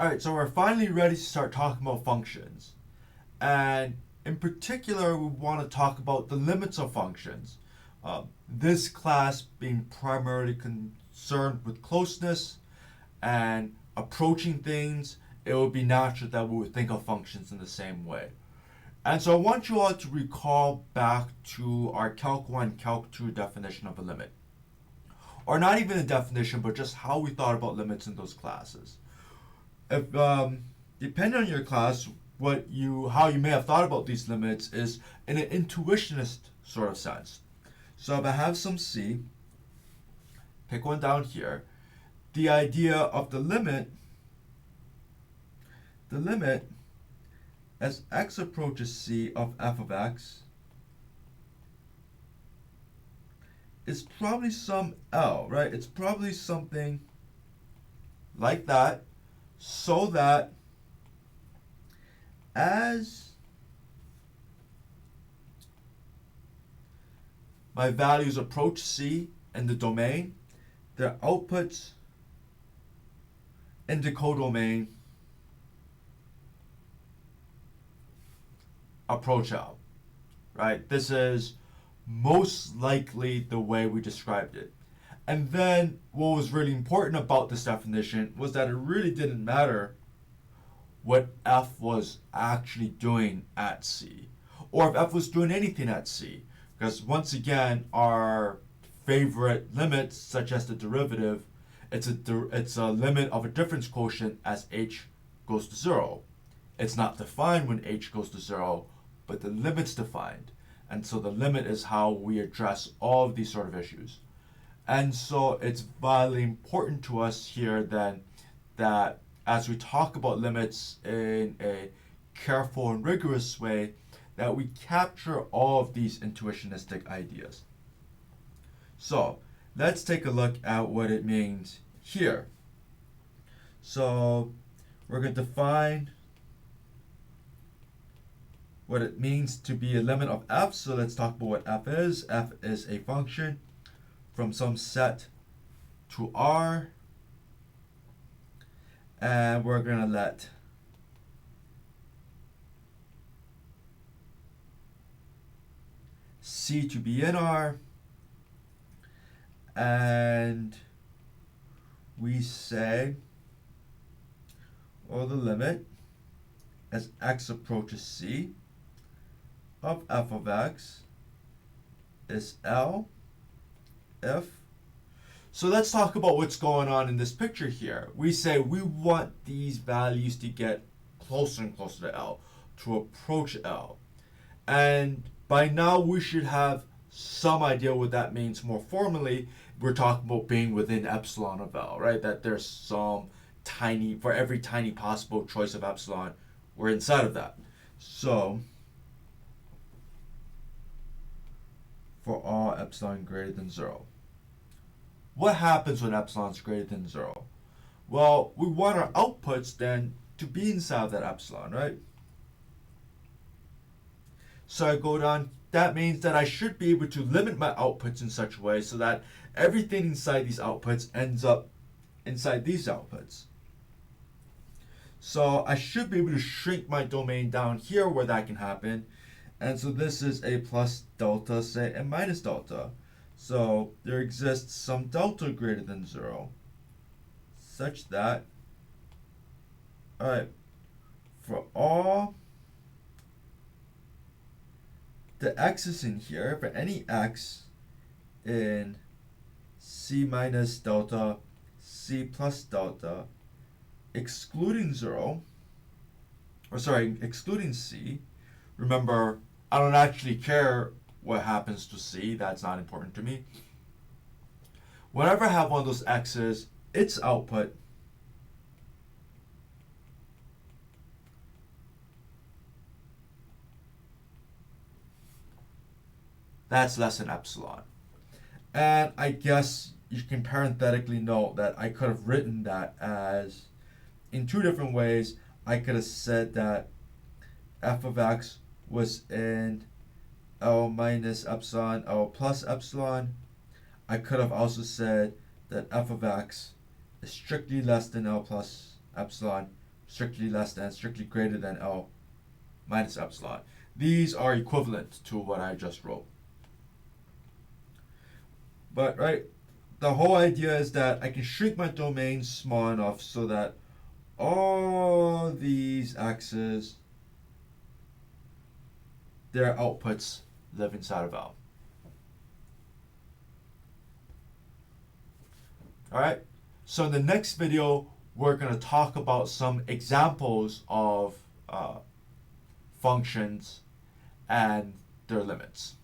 Alright, so we're finally ready to start talking about functions. And in particular, we want to talk about the limits of functions. This class being primarily concerned with closeness and approaching things, it would be natural that we would think of functions in the same way. And so I want you all to recall back to our Calc 1, Calc 2 definition of a limit. Or not even a definition, but just how we thought about limits in those classes. If Depending on your class, how you may have thought about these limits is in an intuitionist sort of sense. So if I have some c, pick one down here, the idea of the limit as x approaches c of f of x is probably some L, right? It's probably something like that, so that as my values approach C in the domain, their outputs in the codomain approach L, right? This is most likely the way we described it. And then what was really important about this definition was that it really didn't matter what f was actually doing at C, or if f was doing anything at C. Because once again, our favorite limits, such as the derivative, it's a limit of a difference quotient as h goes to 0. It's not defined when h goes to 0, but the limit's defined. And so the limit is how we address all of these sort of issues. And so it's vitally important to us here then that as we talk about limits in a careful and rigorous way, that we capture all of these intuitionistic ideas. So let's take a look at what it means here. So we're going to define what it means to be a limit of f. So let's talk about what f is. F is a function from some set to R, and we're going to let C to be in R, and we say, or the limit as x approaches C of f of x is L if. So let's talk about what's going on in this picture here. We say we want these values to get closer and closer to L, to approach L. And by now we should have some idea what that means more formally. We're talking about being within epsilon of L, right? That there's some tiny, for every tiny possible choice of epsilon, we're inside of that. So for all epsilon greater than 0. What happens when epsilon is greater than 0? Well, we want our outputs then to be inside of that epsilon, right? So I go down, that means that I should be able to limit my outputs in such a way so that everything inside these outputs ends up inside these outputs. So I should be able to shrink my domain down here where that can happen. And so this is a plus delta, say, and minus delta. So there exists some delta greater than 0, such that, alright, for all the x's in here, for any x in C minus delta, C plus delta, excluding 0, excluding C, remember, I don't actually care what happens to C, that's not important to me. Whenever I have one of those x's, its output that's less than epsilon. And I guess you can parenthetically note that I could have written that as, in two different ways. I could have said that f of x was in L minus epsilon, L plus epsilon. I could have also said that f of x is strictly less than L plus epsilon, strictly less than, strictly greater than L minus epsilon. These are equivalent to what I just wrote. But, right, the whole idea is that I can shrink my domain small enough so that all these x's, their outputs live inside of L. Alright, so in the next video, we're going to talk about some examples of functions and their limits.